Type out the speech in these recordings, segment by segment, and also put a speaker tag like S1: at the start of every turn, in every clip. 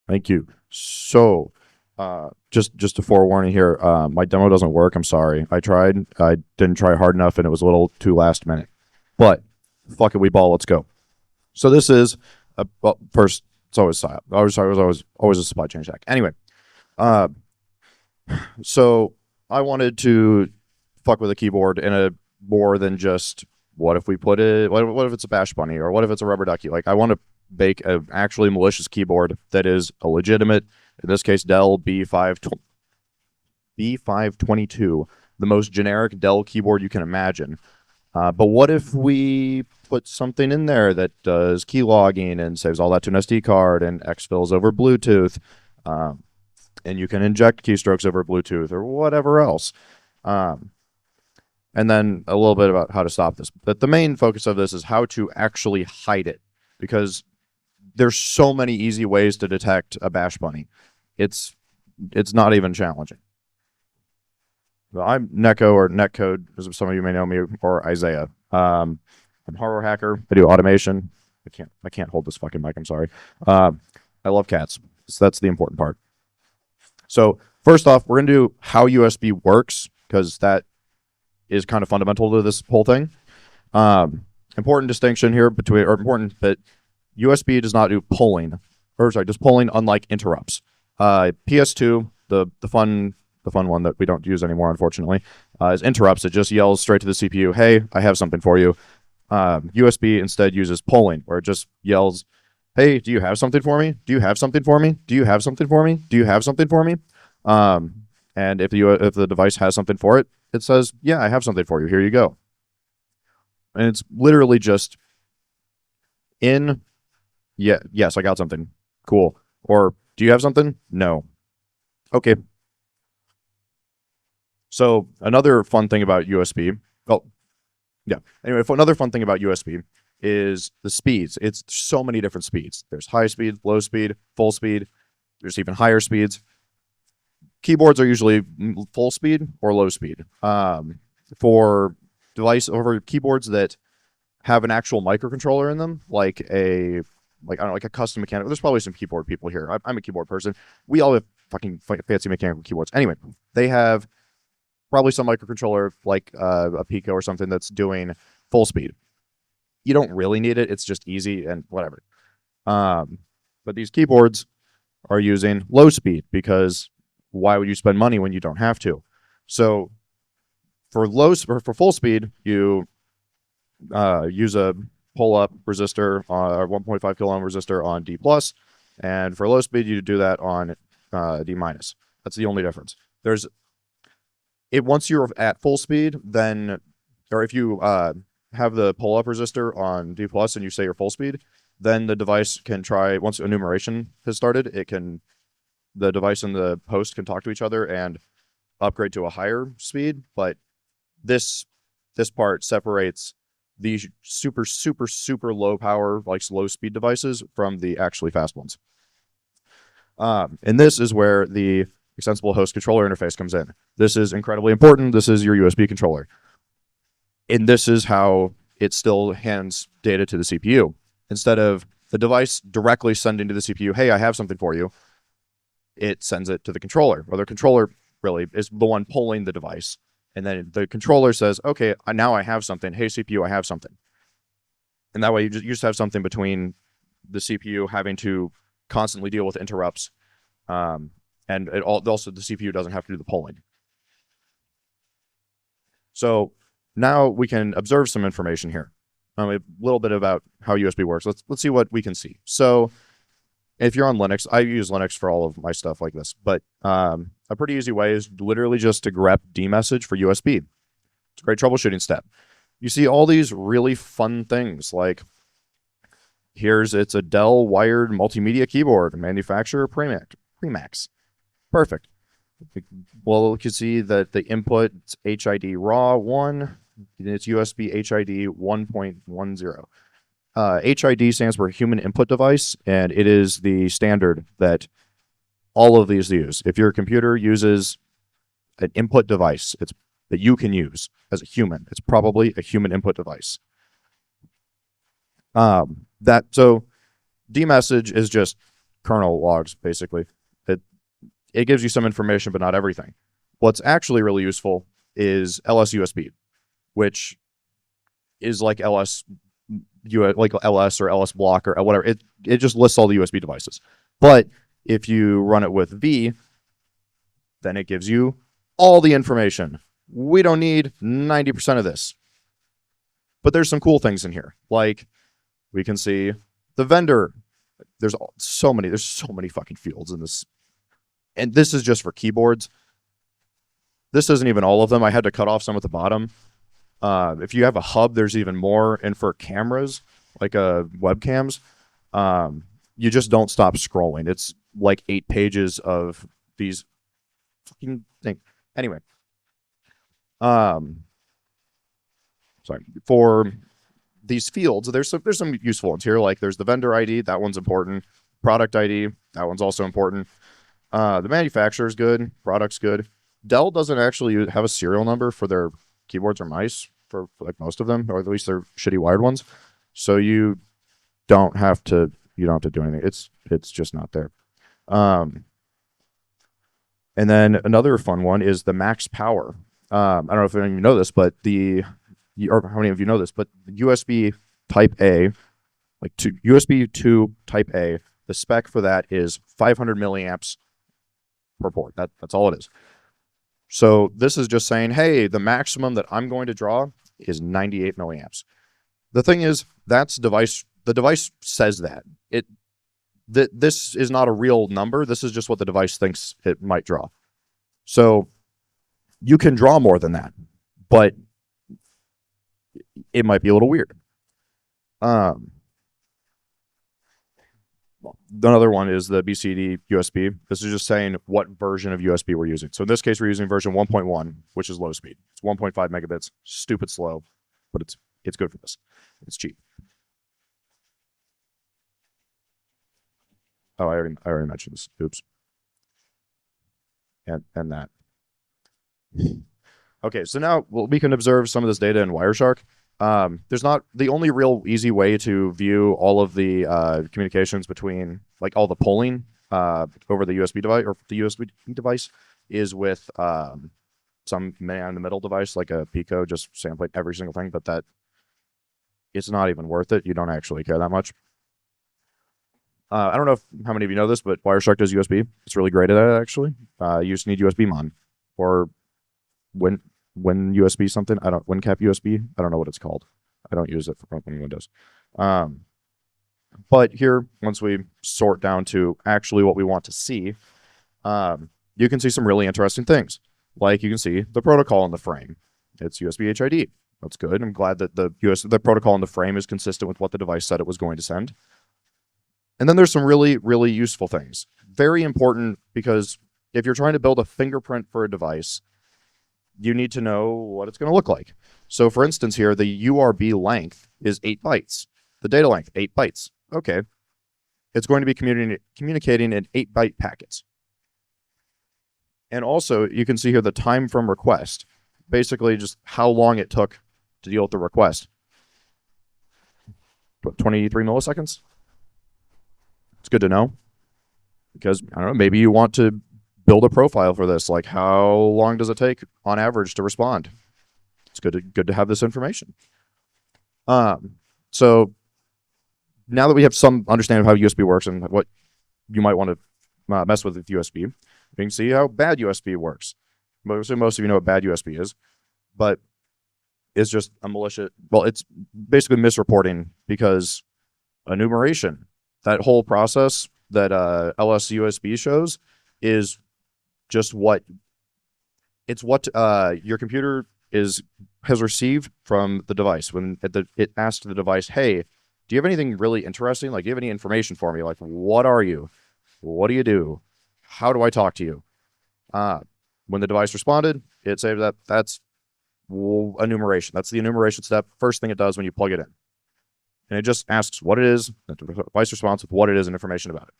S1: Thank you. So, just a forewarning here. My demo doesn't work. I'm sorry. I tried. I didn't try hard enough, and it was a little too last minute. But fuck it, we ball. Let's go. So this is first. It's always always a supply chain check. Anyway, uh, so I wanted to fuck with a keyboard in a more than just what if we put it. What if it's a bash bunny or what if it's a rubber ducky? Like I want to bake an actually malicious keyboard that is a legitimate, in this case, Dell B522, the most generic Dell keyboard you can imagine. But what if we put something in there that does key logging and saves all that to an SD card and exfils over Bluetooth, and you can inject keystrokes over Bluetooth or whatever else. And then a little bit about how to stop this. But the main focus of this is how to actually hide it, because there's so many easy ways to detect a bash bunny. It's not even challenging. Well, I'm Neko, or Netcode, as some of you may know me, or Isaiah. I'm a hardware hacker. I do automation. I can't hold this fucking mic. I'm sorry. I love cats. So that's the important part. So first off, we're gonna do how USB works, because that is kind of fundamental to this whole thing. Important distinction here between, or important that USB does not do polling, or sorry, just polling, unlike interrupts. PS2, the fun one that we don't use anymore, unfortunately, is interrupts. It just yells straight to the CPU, hey, I have something for you. USB instead uses polling, where it just yells, hey, do you have something for me? Do you have something for me? Do you have something for me? Do you have something for me? And if the device has something for it, it says, yeah, I have something for you. Here you go. And it's literally just yes, I got something. Cool. Or do you have something? No. Okay. So another fun thing about USB, another fun thing about USB is the speeds. It's so many different speeds. There's high speed, low speed, full speed. There's even higher speeds. Keyboards are usually full speed or low speed. For keyboards that have an actual microcontroller in them, like a custom mechanical. There's probably some keyboard people here. I'm a keyboard person. We all have fucking fancy mechanical keyboards. Anyway, they have probably some microcontroller like a Pico or something that's doing full speed. You don't really need it. It's just easy and whatever. But these keyboards are using low speed, because why would you spend money when you don't have to? So for full speed, you use a pull-up resistor, or 1.5 kilo ohm resistor on D+, and for low speed, you do that on D-. That's the only difference. Once you're at full speed, then, or if you have the pull-up resistor on D+, and you say you're full speed, then the device can try, once enumeration has started, the device and the host can talk to each other and upgrade to a higher speed. But this part separates these super, super, super low power, like low speed devices from the actually fast ones. And this is where the extensible host controller interface comes in. This is incredibly important. This is your USB controller. And this is how it still hands data to the CPU. Instead of the device directly sending to the CPU, hey, I have something for you, it sends it to the controller. Or the controller really is the one pulling the device. And then the controller says, okay, now I have something. Hey, CPU, I have something. And that way you just have something between the CPU having to constantly deal with interrupts. And also the CPU doesn't have to do the polling. So now we can observe some information here. A little bit about how USB works. Let's see what we can see. So if you're on Linux, I use Linux for all of my stuff like this, but a pretty easy way is literally just to grep dmessage for USB. It's a great troubleshooting step. You see all these really fun things, like it's a Dell wired multimedia keyboard, manufacturer Premax. Perfect. Well, you can see that the input is HID raw 1, and it's USB HID 1.10. HID stands for human input device, and it is the standard that all of these use. If your computer uses an input device that you can use as a human, it's probably a human input device. So dmessage is just kernel logs, basically. It gives you some information, but not everything. What's actually really useful is LSUSB, which is like LS or LS block or whatever. It just lists all the USB devices. But if you run it with V, then it gives you all the information. We don't need 90% of this. But there's some cool things in here. Like we can see the vendor. There's so many fucking fields in this. And this is just for keyboards. This isn't even all of them. I had to cut off some at the bottom. If you have a hub, there's even more. And for cameras, like webcams, you just don't stop scrolling. It's like 8 pages of these fucking things. Anyway. Sorry. For these fields, there's some useful ones here. Like there's the vendor ID. That one's important. Product ID. That one's also important. The manufacturer's good. Product's good. Dell doesn't actually have a serial number for their keyboards or mice for like most of them, or at least their shitty wired ones. So you don't have to do anything. It's just not there. And then another fun one is the max power. I don't know if any of you know this, but or how many of you know this, but USB Type A, USB 2 Type A, the spec for that is 500 milliamps per port. That's all it is. So this is just saying, hey, the maximum that I'm going to draw is 98 milliamps. The thing is, the device says that. This is not a real number. This is just what the device thinks it might draw. So you can draw more than that, but it might be a little weird. Another one is the BCD USB. This is just saying what version of USB we're using. So in this case, we're using version 1.1, which is low speed. It's 1.5 megabits, stupid slow, but it's good for this. It's cheap. Oh, I already mentioned this. Oops. And that. Okay, so now we can observe some of this data in Wireshark. There's not the only real easy way to view all of the communications between, like all the polling over the USB device or the USB device is with some man in the middle device like a Pico, just sampling every single thing, but it's not even worth it. You don't actually care that much. I don't know how many of you know this, but Wireshark does USB. It's really great at that, actually. You just need USB Mon or when USB something. WinCap USB. I don't know what it's called. I don't use it for running Windows. But here, once we sort down to actually what we want to see, you can see some really interesting things. Like you can see the protocol in the frame. It's USB HID. That's good. I'm glad that the protocol in the frame is consistent with what the device said it was going to send. And then there's some really, really useful things. Very important, because if you're trying to build a fingerprint for a device, you need to know what it's going to look like. So for instance here, the URB length is 8 bytes. The data length, 8 bytes. Okay. It's going to be communicating in 8-byte packets. And also, you can see here the time from request. Basically, just how long it took to deal with the request. What, 23 milliseconds? It's good to know. Because, I don't know, maybe you want to build a profile for this. Like, how long does it take on average to respond? It's good to have this information. So now that we have some understanding of how USB works and what you might want to mess with USB, you can see how BadUSB works. Most of you know what BadUSB is, but it's just a malicious. Well, it's basically misreporting, because enumeration, that whole process that LSUSB shows, is just what your computer has received from the device when it asked the device, hey, do you have anything really interesting? Like, do you have any information for me? Like, what are you? What do you do? How do I talk to you? When the device responded, it said that's enumeration. That's the enumeration step. First thing it does when you plug it in. And it just asks what it is. The device responds with what it is and information about it.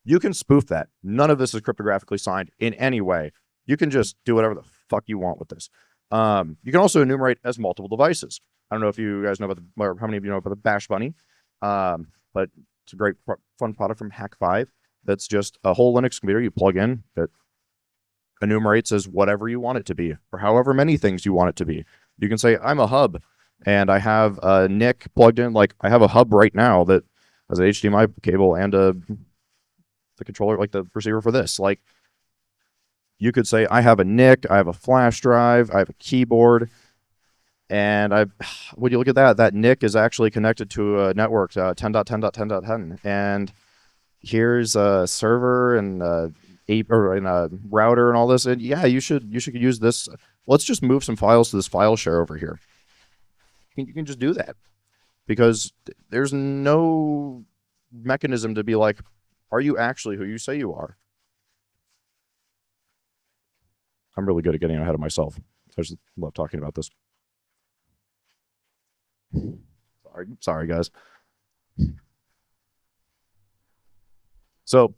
S1: You can spoof that. None of this is cryptographically signed in any way. You can just do whatever the fuck you want with this. You can also enumerate as multiple devices. I don't know if you guys know about or how many of you know about the Bash Bunny, but It's a great fun product from Hack5 that's just a whole Linux computer you plug in that enumerates as whatever you want it to be, or however many things you want it to be. You can say, I'm a hub, and I have a NIC plugged in. Like, I have a hub right now that has an HDMI cable and the controller, like the receiver for this. Like, you could say, I have a NIC, I have a flash drive, I have a keyboard, and when you look at that NIC is actually connected to a network, 10.10.10.10, and here's a server and a router and all this. And yeah, you should use this. Let's just move some files to this file share over here. You can just do that, because there's no mechanism to be like, are you actually who you say you are? I'm really good at getting ahead of myself. I just love talking about this. Sorry, guys. So,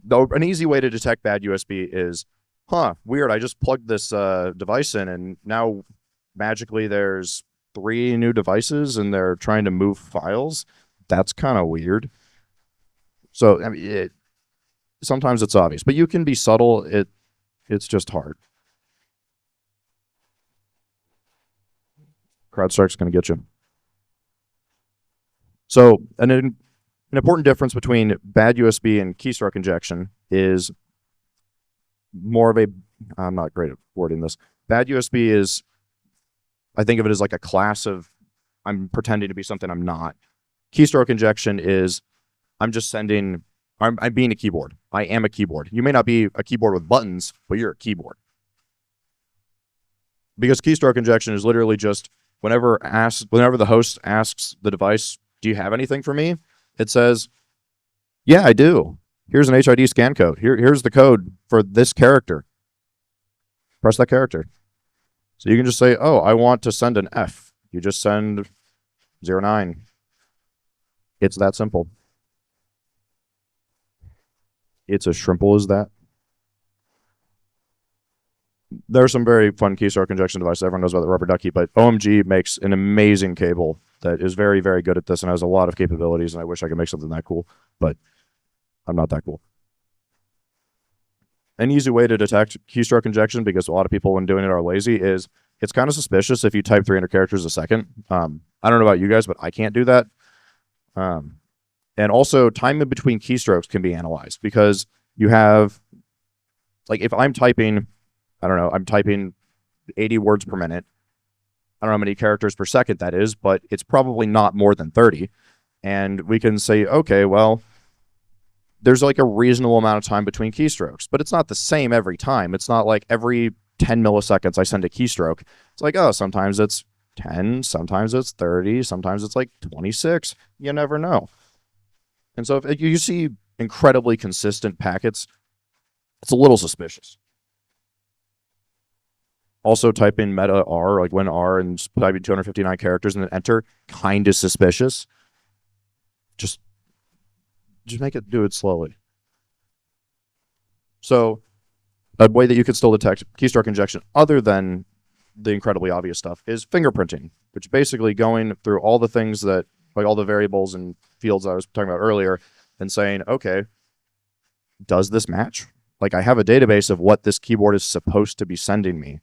S1: an easy way to detect bad USB is, weird, I just plugged this device in, and now magically there's 3 new devices, and they're trying to move files. That's kind of weird. So, I mean, sometimes it's obvious, but you can be subtle. It's just hard. CrowdStrike's going to get you. So, an important difference between BadUSB and Keystroke Injection is more of a, I'm not great at wording this. BadUSB is, I think of it as like a class of, I'm pretending to be something I'm not. Keystroke Injection is, I'm just sending, I'm being a keyboard. I am a keyboard. You may not be a keyboard with buttons, but you're a keyboard. Because Keystroke Injection is literally just, whenever the host asks the device, do you have anything for me? It says, yeah, I do. Here's an HID scan code. Here's the code for this character. Press that character. So you can just say, oh, I want to send an F. You just send 09. It's that simple. It's as simple as that. There are some very fun Keystroke Injection devices. Everyone knows about the Rubber Ducky, but O.MG makes an amazing cable that is very, very good at this and has a lot of capabilities, and I wish I could make something that cool, but I'm not that cool. An easy way to detect Keystroke Injection, because a lot of people when doing it are lazy, is it's kind of suspicious if you type 300 characters a second. I don't know about you guys, but I can't do that. And also, time in between keystrokes can be analyzed, because you have, like, if I'm typing, I don't know, I'm typing 80 words per minute. I don't know how many characters per second that is, but it's probably not more than 30. And we can say, okay, well, there's like a reasonable amount of time between keystrokes, but it's not the same every time. It's not like every 10 milliseconds I send a keystroke. It's like, oh, sometimes it's 10, sometimes it's 30, sometimes it's like 26. You never know. And so if you see incredibly consistent packets, it's a little suspicious. Also, type in meta R, like when R, and type in 259 characters and then enter, kind of suspicious. Just make it do it slowly. So, a way that you could still detect keystroke injection, other than the incredibly obvious stuff, is fingerprinting, which basically going through all the things that, like all the variables and fields I was talking about earlier, and saying, okay, does this match? Like, I have a database of what this keyboard is supposed to be sending me.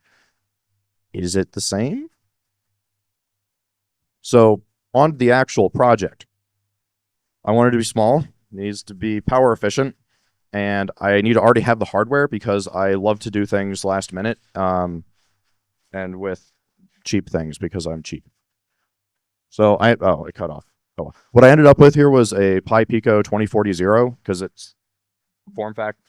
S1: Is it the same? So, on the actual project, I want it to be small, it needs to be power efficient, and I need to already have the hardware because I love to do things last minute, and with cheap things because I'm cheap. So, it cut off. Oh. What I ended up with here was a Pi Pico 2040 because its form factor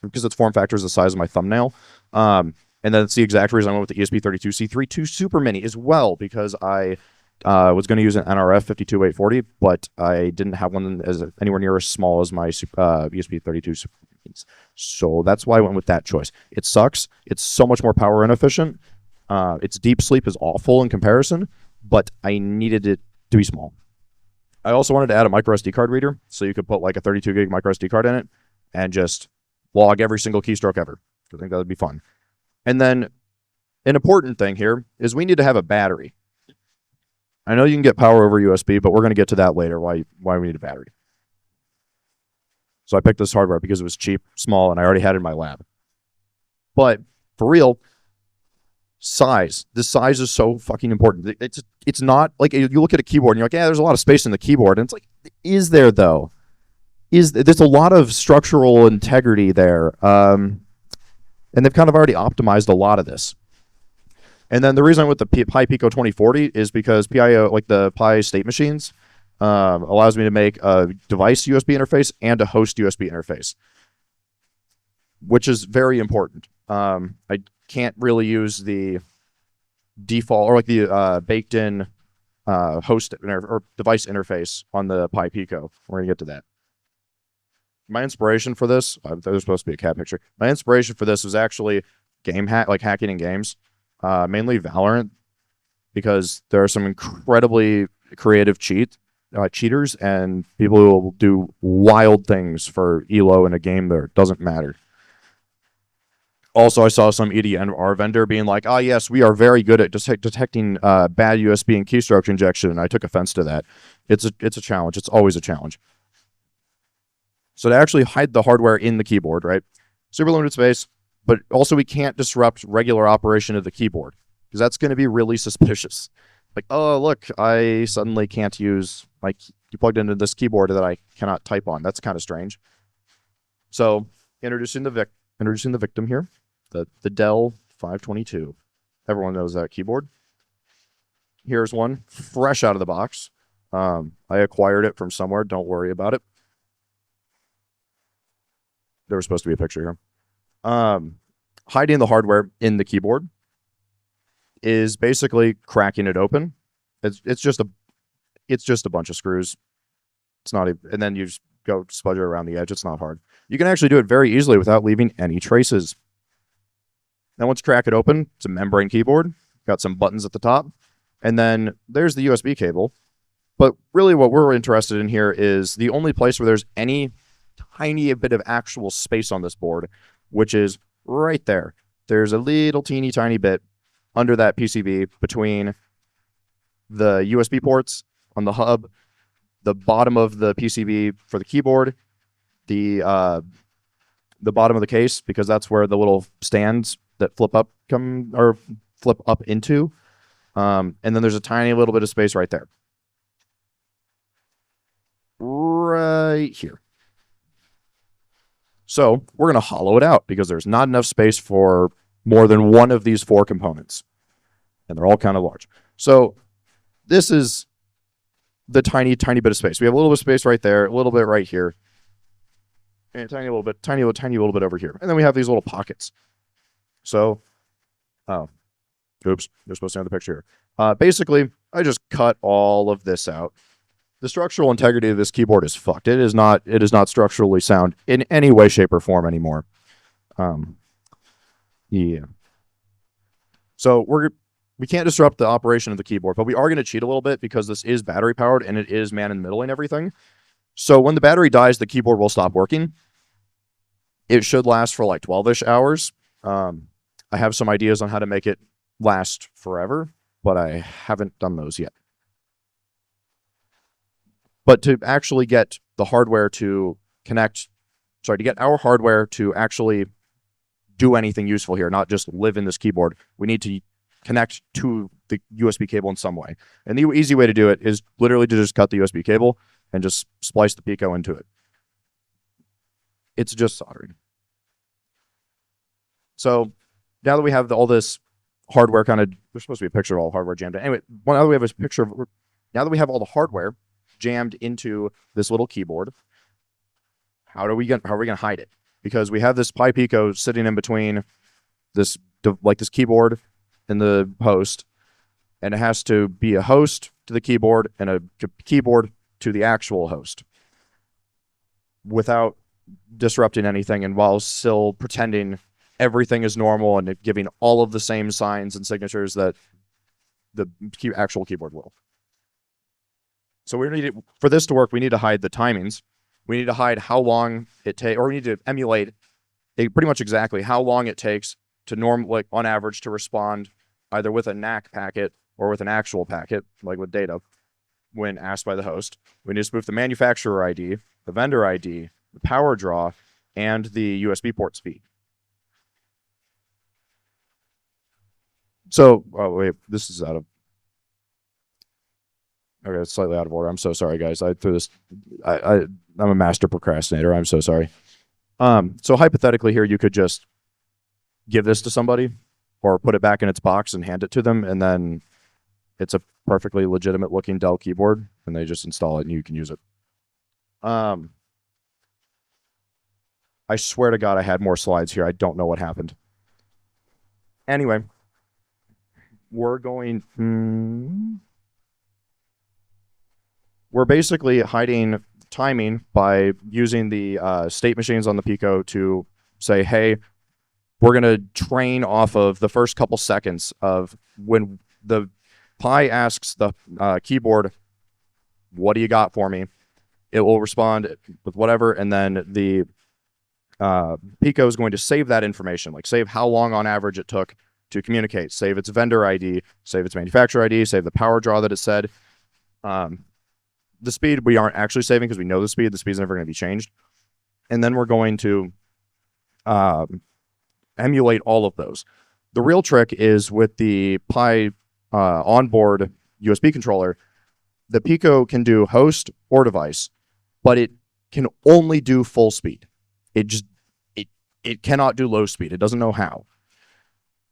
S1: is the size of my thumbnail. And then it's the exact reason I went with the ESP32C32 Super Mini as well, because I was going to use an NRF 52840, but I didn't have one anywhere near as small as my ESP32 Super Minis. So that's why I went with that choice. It sucks. It's so much more power inefficient. Its deep sleep is awful in comparison, but I needed it to be small. I also wanted to add a micro SD card reader, so you could put like a 32 gig micro SD card in it and just log every single keystroke ever. I think that would be fun. And then an important thing here is we need to have a battery. I know you can get power over USB, but we're going to get to that later, why we need a battery. So I picked this hardware because it was cheap, small, and I already had it in my lab. But for real, size. The size is so fucking important. It's not like you look at a keyboard and you're like, yeah, there's a lot of space in the keyboard. And it's like, is there though? There's a lot of structural integrity there. And they've kind of already optimized a lot of this. And then the reason I went with the Pi Pico 2040 is because PIO, like the Pi state machines, allows me to make a device USB interface and a host USB interface, which is very important. I can't really use the default or like the baked-in host or device interface on the Pi Pico. We're gonna get to that. My inspiration for this, there's supposed to be a cat picture. My inspiration for this was actually hacking in games, mainly Valorant, because there are some incredibly creative cheaters and people who will do wild things for elo in a game that doesn't matter. Also, I saw some EDR vendor being like, "Oh yes, we are very good at detecting BadUSB and Keystroke Injection," and I took offense to that. It's a challenge. It's always a challenge. So to actually hide the hardware in the keyboard, right? Super limited space, but also we can't disrupt regular operation of the keyboard because that's going to be really suspicious. Like, oh look, I suddenly can't use you plugged into this keyboard that I cannot type on. That's kind of strange. So introducing the victim here. The Dell 522. Everyone knows that keyboard. Here's one fresh out of the box. I acquired it from somewhere. Don't worry about it. There was supposed to be a picture here. Hiding the hardware in the keyboard is basically cracking it open. It's just a bunch of screws. It's not and then you just go spudger around the edge. It's not hard. You can actually do it very easily without leaving any traces. Now, once you crack it open, it's a membrane keyboard. Got some buttons at the top. And then there's the USB cable. But really what we're interested in here is the only place where there's any tiny bit of actual space on this board, which is right there. There's a little teeny tiny bit under that PCB between the USB ports on the hub, the bottom of the PCB for the keyboard, the bottom of the case, because that's where the little stands that flip up into. And then there's a tiny little bit of space right there. Right here. So we're going to hollow it out because there's not enough space for more than one of these four components. And they're all kind of large. So this is the tiny bit of space. We have a little bit of space right there, a little bit right here, and a tiny little bit over here. And then we have these little pockets. So, oops, they're supposed to have the picture here. Basically, I just cut all of this out. The structural integrity of this keyboard is fucked. It is not structurally sound in any way, shape, or form anymore. Yeah. So we can't disrupt the operation of the keyboard, but we are going to cheat a little bit because this is battery powered and it is man in the middle and everything. So when the battery dies, the keyboard will stop working. It should last for like 12-ish hours. I have some ideas on how to make it last forever, but I haven't done those yet. But to actually get the hardware to to get our hardware to actually do anything useful here, not just live in this keyboard, we need to connect to the USB cable in some way. And the easy way to do it is literally to just cut the USB cable and just splice the Pico into it. It's just soldering. So now that we have all this hardware there's supposed to be a picture of all hardware jammed in. Anyway, now that we have all the hardware jammed into this little keyboard, how are we going to hide it? Because we have this Pi Pico sitting in between this keyboard and the host, and it has to be a host to the keyboard and a keyboard to the actual host without disrupting anything and while still pretending everything is normal and giving all of the same signs and signatures that the actual keyboard will. So for this to work, we need to hide the timings. We need to hide how long it takes, or we need to emulate pretty much exactly how long it takes to on average to respond either with a NAC packet or with an actual packet, like with data, when asked by the host. We need to spoof the manufacturer ID, the vendor ID, the power draw, and the USB port speed. So, oh wait, this is out of, okay, it's slightly out of order. I'm so sorry, guys. I threw this, I'm a master procrastinator. I'm so sorry. So hypothetically here, you could just give this to somebody or put it back in its box and hand it to them, and then it's a perfectly legitimate looking Dell keyboard, and they just install it and you can use it. I swear to God, I had more slides here. I don't know what happened. Anyway, we're basically hiding timing by using the state machines on the Pico to say, hey, we're going to train off of the first couple seconds of when the Pi asks the keyboard, what do you got for me? It will respond with whatever, and then the Pico is going to save that information, like save how long on average it took to communicate, save its vendor ID, save its manufacturer ID, save the power draw that it said. The speed we aren't actually saving because we know the speed. The speed's never going to be changed. And then we're going to emulate all of those. The real trick is with the Pi onboard USB controller, the Pico can do host or device, but it can only do full speed. It cannot do low speed. It doesn't know how,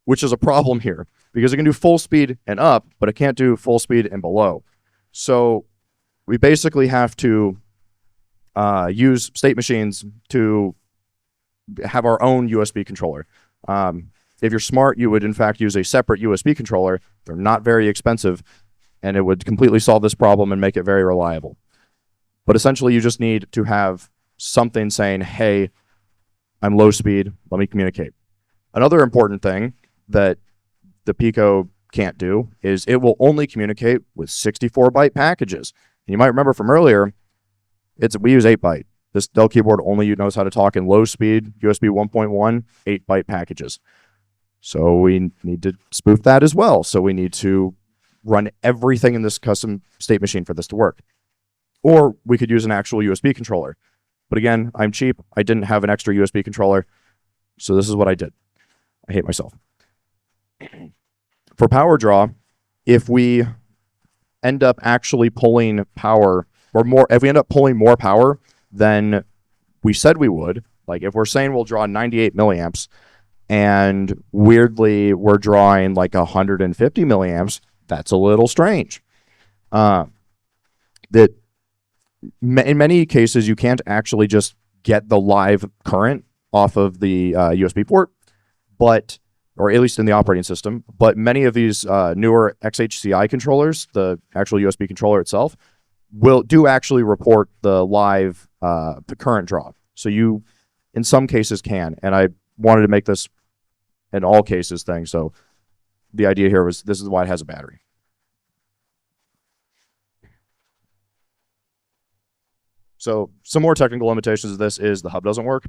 S1: which is a problem here because it can do full speed and up, but it can't do full speed and below. So we basically have to use state machines to have our own USB controller. If you're smart, you would in fact use a separate USB controller. They're not very expensive, and it would completely solve this problem and make it very reliable. But essentially, you just need to have something saying, hey, I'm low speed, let me communicate. Another important thing that the Pico can't do is it will only communicate with 64-byte packages. And you might remember from earlier, we use 8-byte. This Dell keyboard only knows how to talk in low speed USB 1.1 8-byte packages. So we need to spoof that as well. So we need to run everything in this custom state machine for this to work. Or we could use an actual USB controller. But again, I'm cheap. I didn't have an extra USB controller. So this is what I did. I hate myself. For power draw, if we end up actually pulling power, or more, if we end up pulling more power than we said we would, like if we're saying we'll draw 98 milliamps, and weirdly we're drawing like 150 milliamps, that's a little strange. In many cases, you can't actually just get the live current off of the USB port, or at least in the operating system. But many of these newer XHCI controllers, the actual USB controller itself, do actually report the live the current draw. So you, in some cases, can. And I wanted to make this an all cases thing. So the idea here was this is why it has a battery. So some more technical limitations of this is the hub doesn't work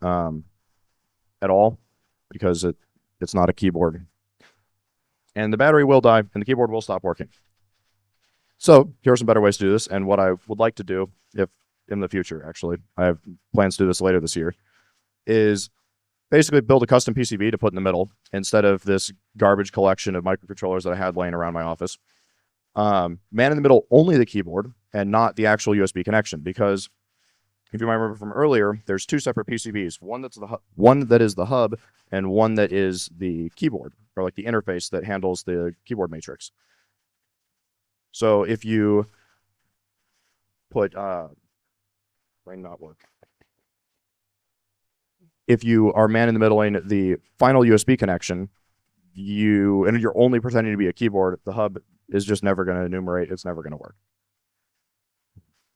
S1: at all because it's not a keyboard. And the battery will die and the keyboard will stop working. So here are some better ways to do this. And what I would like to do, if in the future, actually, I have plans to do this later this year, is basically build a custom PCB to put in the middle instead of this garbage collection of microcontrollers that I had laying around my office. Man in the middle, only the keyboard and not the actual USB connection, because if you might remember from earlier, there's two separate PCBs, one that is the hub and one that is the keyboard, or like the interface that handles the keyboard matrix. So if you put not work. If you are man in the middle in the final USB connection, and you're only pretending to be a keyboard, the hub is just never going to enumerate. It's never going to work.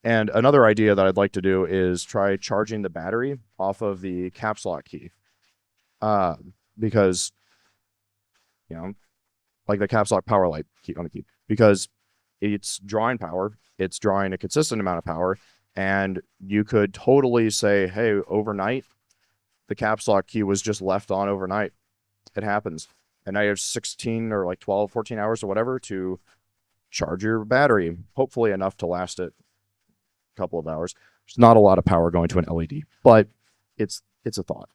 S1: And another idea that I'd like to do is try charging the battery off of the caps lock key. Because, like the caps lock power light key on the key, because it's drawing power, it's drawing a consistent amount of power, and you could totally say, hey, overnight, the caps lock key was just left on overnight. It happens. And now you have 16 or like 12, 14 hours or whatever to charge your battery, hopefully enough to last it a couple of hours. There's not a lot of power going to an LED, but it's a thought.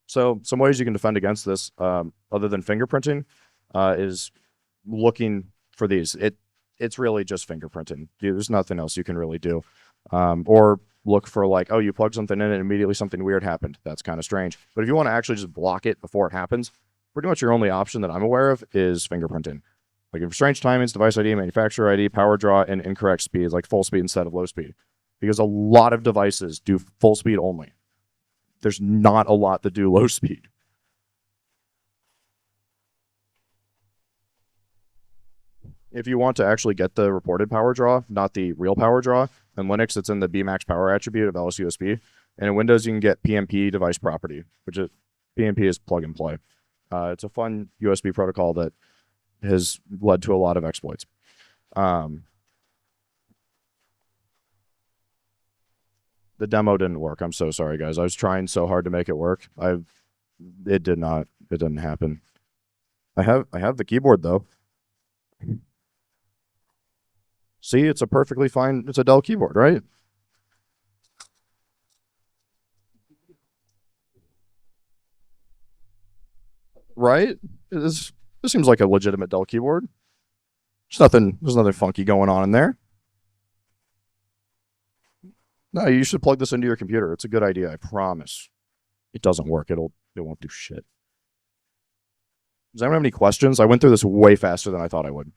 S1: So some ways you can defend against this, other than fingerprinting, is looking for these. It's really just fingerprinting. There's nothing else you can really do. Or look for like, oh, you plug something in and immediately something weird happened. That's kind of strange. But if you want to actually just block it before it happens, pretty much your only option that I'm aware of is fingerprinting. Like if strange timings, device ID, manufacturer ID, power draw, and incorrect speeds, like full speed instead of low speed. Because a lot of devices do full speed only. There's not a lot that do low speed. If you want to actually get the reported power draw, not the real power draw, in Linux it's in the Bmax power attribute of LSUSB, and in Windows you can get PMP device property, which is PMP is plug and play. It's a fun USB protocol that has led to a lot of exploits. The demo didn't work. I'm so sorry, guys. I was trying so hard to make it work. It did not. It didn't happen. I have the keyboard though. See, it's a perfectly fine. It's a Dell keyboard, right? Right? This seems like a legitimate Dell keyboard. There's nothing funky going on in there. No, you should plug this into your computer. It's a good idea, I promise. It doesn't work. It won't do shit. Does anyone have any questions? I went through this way faster than I thought I would.